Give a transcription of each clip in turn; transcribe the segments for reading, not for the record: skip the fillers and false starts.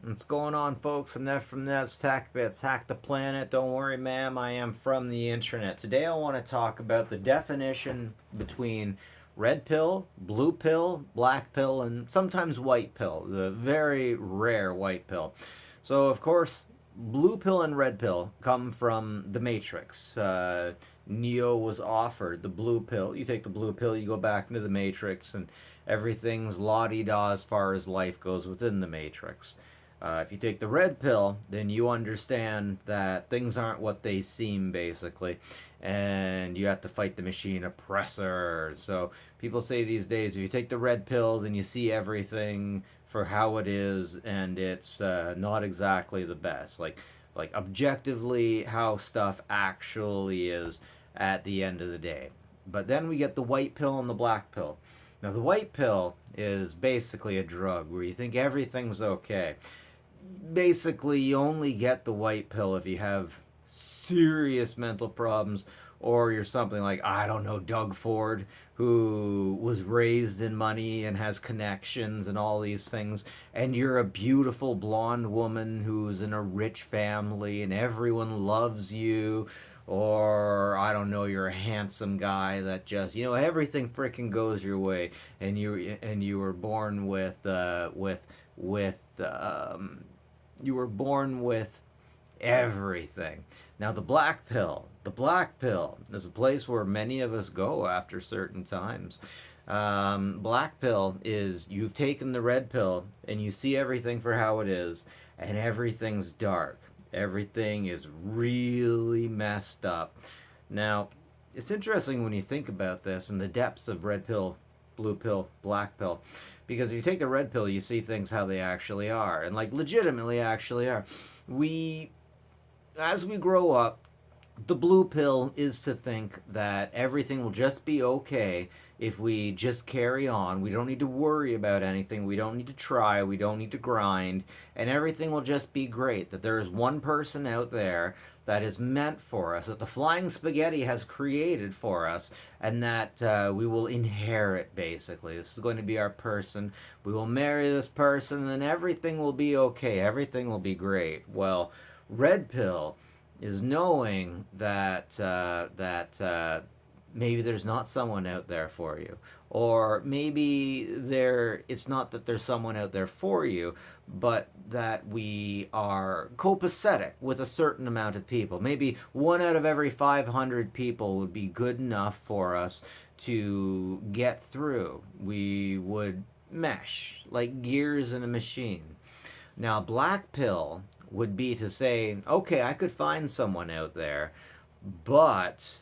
What's going on, folks? I'm Nev from Nev's Tech Bits. Hack the planet. Don't worry, ma'am. I am from the internet. Today, I want to talk about the definition between red pill, blue pill, black pill, and sometimes white pill. The very rare white pill. So, of course, blue pill and red pill come from the Matrix. Neo was offered the blue pill. You take the blue pill, you go back into the Matrix, and everything's la di da as far as life goes within the Matrix. If you take the red pill, then you understand that things aren't what they seem, basically, and you have to fight the machine oppressor. So people say these days, if you take the red pill, then you see everything for how it is, and it's not exactly the best. Like objectively, how stuff actually is at the end of the day. But then we get the white pill and the black pill. Now, the white pill is basically a drug where you think everything's okay. Basically, you only get the white pill if you have serious mental problems, or you're something like, I don't know, Doug Ford, who was raised in money and has connections and all these things, and you're a beautiful blonde woman who's in a rich family and everyone loves you, or I don't know, you're a handsome guy that just, everything freaking goes your way, and you were born with you were born with everything. Now, the black pill is a place where many of us go after certain times. Black pill is you've taken the red pill and you see everything for how it is, and everything's dark. Everything is really messed up. Now, it's interesting when you think about this in the depths of red pill, blue pill, black pill. Because if you take the red pill, you see things how they actually are, and like legitimately actually are. We, as we grow up, the blue pill is to think that everything will just be okay if we just carry on. We don't need to worry about anything. We don't need to try. We don't need to grind. And everything will just be great. That there is one person out there that is meant for us, that the flying spaghetti has created for us, and that we will inherit, basically. This is going to be our person. We will marry this person, and everything will be okay. Everything will be great. Well, red pill is knowing that maybe there's not someone out there for you, or maybe it's not that there's someone out there for you, but that we are copacetic with a certain amount of people. Maybe one out of every 500 people would be good enough for us to get through. We would mesh like gears in a machine. Now, black pill would be to say, okay, I could find someone out there, but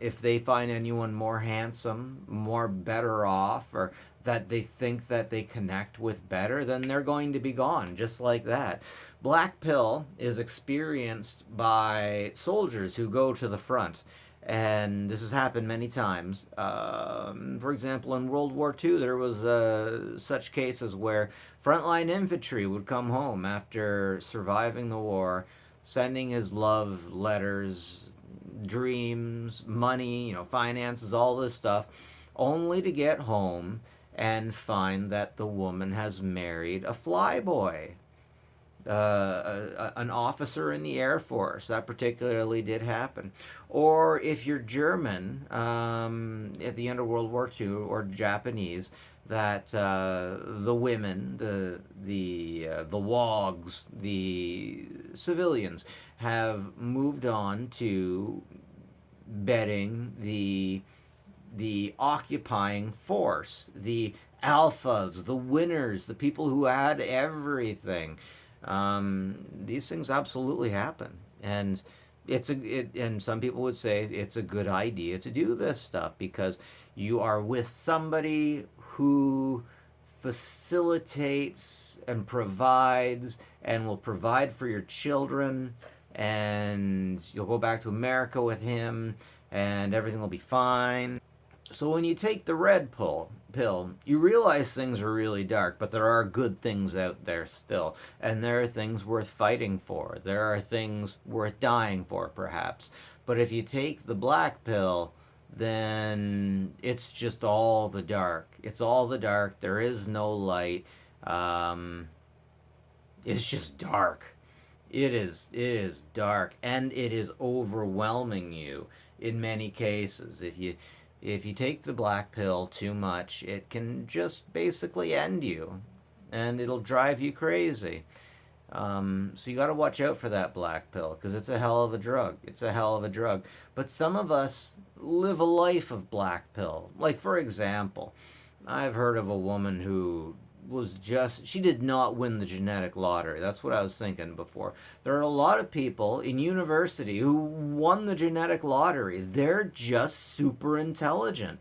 if they find anyone more handsome, more better off, or that they think that they connect with better, then they're going to be gone, just like that. Black pill is experienced by soldiers who go to the front. And this has happened many times. For example, in World War II, there was such cases where frontline infantry would come home after surviving the war, sending his love letters, dreams, money, finances, all this stuff, only to get home and find that the woman has married a flyboy, an officer in the Air Force. That particularly did happen. Or if you're German at the end of World War II, or Japanese, that the women, the wogs, the civilians, have moved on to betting the occupying force, the alphas, the winners, the people who had everything. These things absolutely happen, and and some people would say it's a good idea to do this stuff because you are with somebody who facilitates and provides and will provide for your children, and you'll go back to America with him and everything will be fine. So when you take the pill, you realize things are really dark, but there are good things out there still, and there are things worth fighting for. There are things worth dying for, perhaps. But if you take the black pill, then it's just all the dark. It's all the dark. There is no light. Um, It's just dark. It is dark, and it is overwhelming you in many cases. If you take the black pill too much, it can just basically end you, and it'll drive you crazy. So you got to watch out for that black pill because it's a hell of a drug. It's a hell of a drug. But some of us live a life of black pill. Like, for example, I've heard of a woman who she did not win the genetic lottery. That's what I was thinking before. There are a lot of people in university who won the genetic lottery. They're just super intelligent.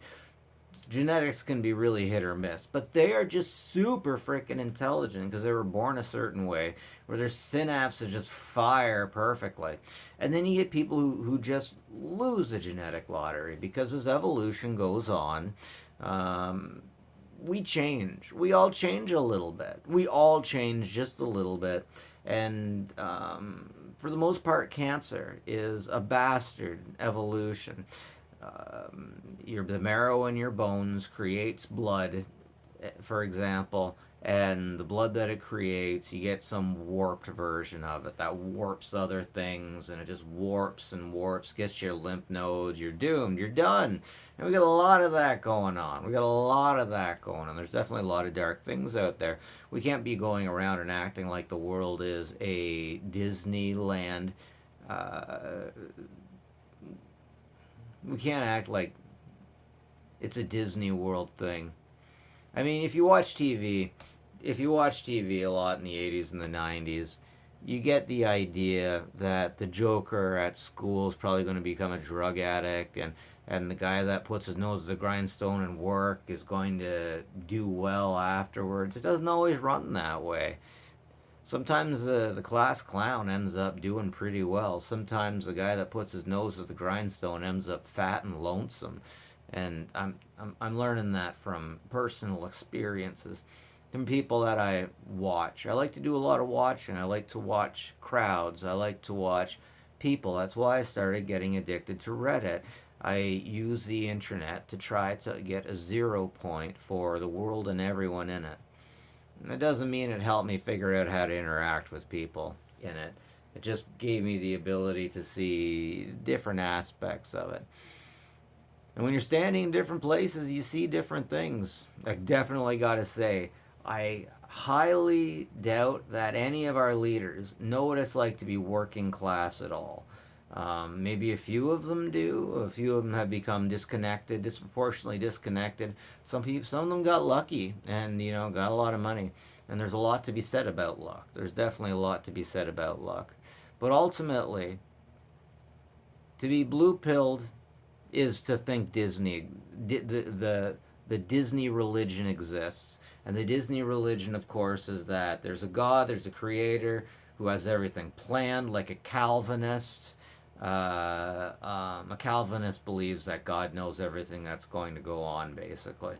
Genetics can be really hit or miss, but they are just super freaking intelligent because they were born a certain way where their synapses just fire perfectly. And then you get people who just lose the genetic lottery because as evolution goes on, um, we change. We all change a little bit. We all change just a little bit. And for the most part, cancer is a bastard evolution. The marrow in your bones creates blood, for example, and the blood that it creates, you get some warped version of it that warps other things, and it just warps and warps, gets your lymph nodes. You're doomed. You're done. And we got a lot of that going on. We got a lot of that going on. There's definitely a lot of dark things out there. We can't be going around and acting like the world is a Disneyland. Uh, we can't act like it's a Disney World thing. I mean, if you watch TV a lot in the 80s and the 90s, you get the idea that the Joker at school is probably going to become a drug addict, and the guy that puts his nose to the grindstone and work is going to do well afterwards. It doesn't always run that way. Sometimes the class clown ends up doing pretty well. Sometimes the guy that puts his nose to the grindstone ends up fat and lonesome. And I'm learning that from personal experiences, from people that I watch. I like to do a lot of watching. I like to watch crowds. I like to watch people. That's why I started getting addicted to Reddit. I use the internet to try to get a 0 point for the world and everyone in it. That doesn't mean it helped me figure out how to interact with people in it. It just gave me the ability to see different aspects of it. And when you're standing in different places, you see different things. I definitely got to say, I highly doubt that any of our leaders know what it's like to be working class at all. Maybe a few of them do. A few of them have become disconnected, disproportionately disconnected. Some of them got lucky, and got a lot of money. And there's a lot to be said about luck. There's definitely a lot to be said about luck. But ultimately, to be blue pilled is to think Disney, the Disney religion exists. And the Disney religion, of course, is that there's a God, there's a creator who has everything planned, like a Calvinist. A Calvinist believes that God knows everything that's going to go on, basically,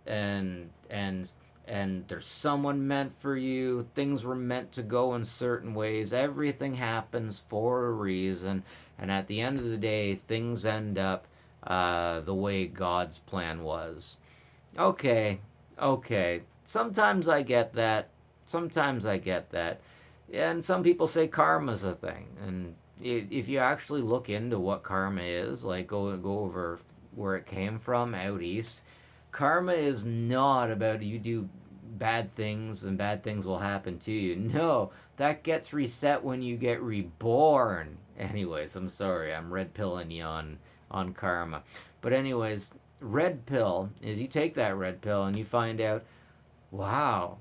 and there's someone meant for you. Things were meant to go in certain ways. Everything happens for a reason, and at the end of the day, things end up the way God's plan was. Okay, okay. Sometimes I get that. Sometimes I get that. And some people say karma's a thing, and if you actually look into what karma is, like go over where it came from out east, karma is not about you do bad things and bad things will happen to you. No, that gets reset when you get reborn. Anyways, I'm sorry, I'm red pilling you on karma. But anyways, red pill is you take that red pill and you find out, wow,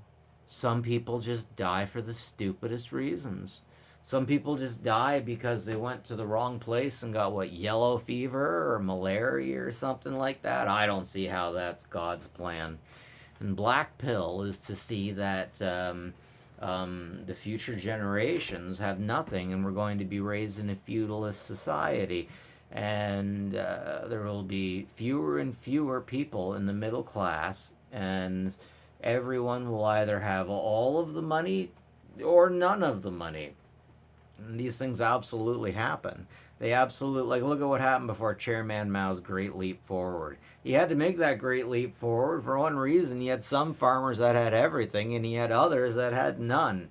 some people just die for the stupidest reasons. Some people just die because they went to the wrong place and got what, yellow fever or malaria or something like that. I don't see how that's God's plan. And black pill is to see that the future generations have nothing and we're going to be raised in a feudalist society. And there will be fewer and fewer people in the middle class, and everyone will either have all of the money or none of the money. And these things absolutely happen. They absolutely, like, look at what happened before Chairman Mao's Great Leap Forward. He had to make that great leap forward for one reason. He had some farmers that had everything, and he had others that had none.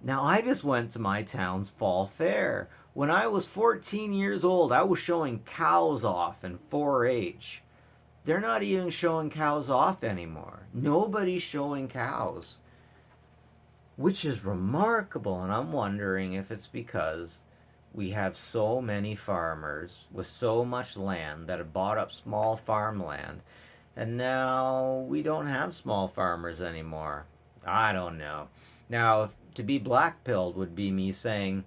Now, I just went to my town's fall fair. When I was 14 years old, I was showing cows off in 4 H. They're not even showing cows off anymore. Nobody's showing cows, which is remarkable. And I'm wondering if it's because we have so many farmers with so much land that have bought up small farmland, and now we don't have small farmers anymore. I don't know. Now, to be black-pilled would be me saying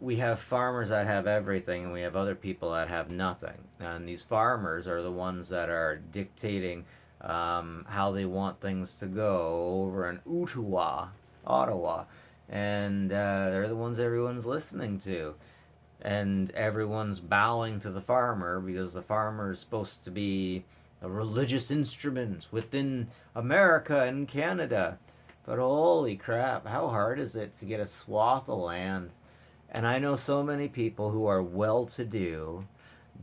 we have farmers that have everything and we have other people that have nothing. And these farmers are the ones that are dictating how they want things to go over in Ottawa. And they're the ones everyone's listening to. And everyone's bowing to the farmer because the farmer is supposed to be a religious instrument within America and Canada. But holy crap, how hard is it to get a swath of land? And I know so many people who are well to do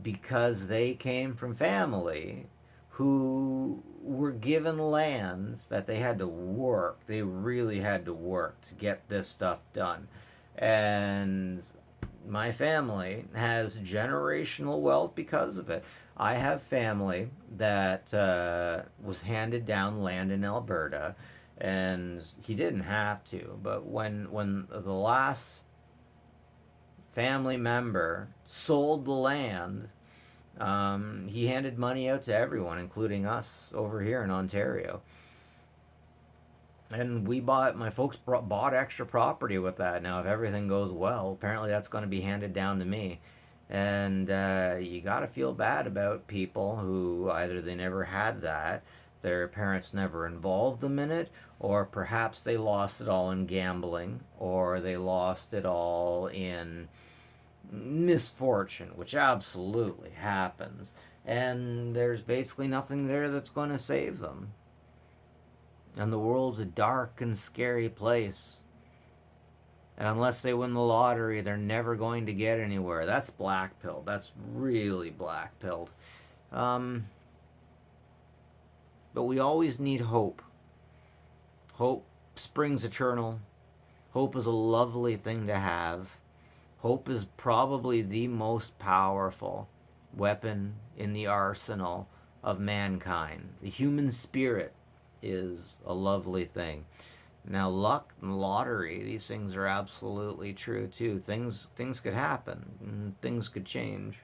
because they came from family who were given lands that they had to work. They really had to work to get this stuff done. And my family has generational wealth because of it. I have family that was handed down land in Alberta, and he didn't have to. But when the last family member sold the land, he handed money out to everyone, including us over here in Ontario. And my folks bought extra property with that. Now, if everything goes well, apparently that's going to be handed down to me. And you got to feel bad about people who either they never had that, their parents never involved them in it, or perhaps they lost it all in gambling, or they lost it all in misfortune, which absolutely happens. And there's basically nothing there that's going to save them. And the world's a dark and scary place. And unless they win the lottery, they're never going to get anywhere. That's black pilled. That's really black pilled. But we always need hope. Hope springs eternal. Hope is a lovely thing to have. Hope is probably the most powerful weapon in the arsenal of mankind. The human spirit is a lovely thing. Now, luck and lottery, these things are absolutely true too. Things could happen, things could change.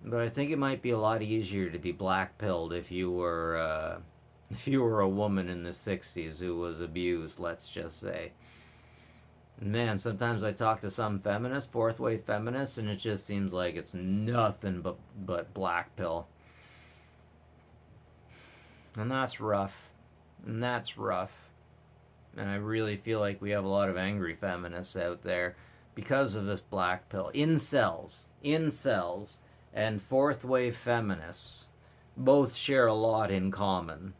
But I think it might be a lot easier to be black pilled if you were a woman in the '60s who was abused. Let's just say. Man, sometimes I talk to some feminists, fourth wave feminists, and it just seems like it's nothing but black pill. And that's rough. And that's rough. And I really feel like we have a lot of angry feminists out there because of this black pill. Incels, and fourth wave feminists both share a lot in common.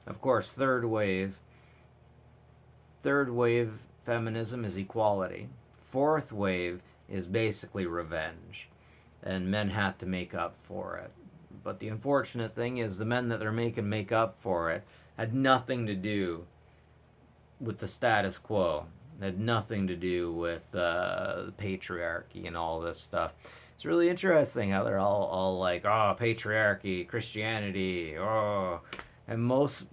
Of course, third wave feminism is equality. Fourth wave is basically revenge. And men have to make up for it. But the unfortunate thing is the men that they're making make up for it had nothing to do with the status quo. It had nothing to do with the patriarchy and all this stuff. It's really interesting how they're all like, oh, patriarchy, Christianity, oh. And most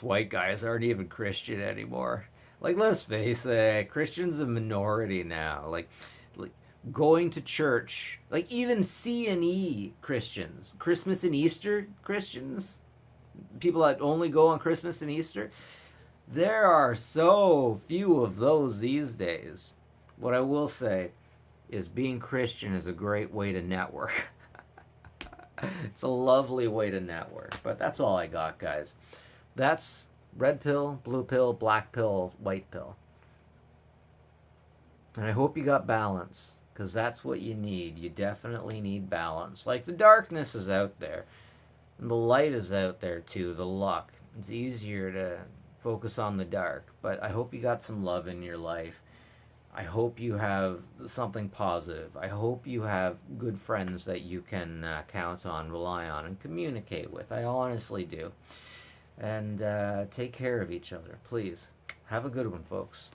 white guys aren't even Christian anymore. Like, let's face it, Christians a minority now. Like going to church, like even C&E Christians, Christmas and Easter Christians, people that only go on Christmas and Easter, there are so few of those these days. What I will say is being Christian is a great way to network. It's a lovely way to network. But that's all I got, guys. That's red pill, blue pill, black pill, white pill. And I hope you got balance, because that's what you need. You definitely need balance. Like, the darkness is out there, and the light is out there too, the luck. It's easier to focus on the dark, but I hope you got some love in your life. I hope you have something positive. I hope you have good friends that you can count on, rely on, and communicate with. I honestly do. And take care of each other, please. Have a good one, folks.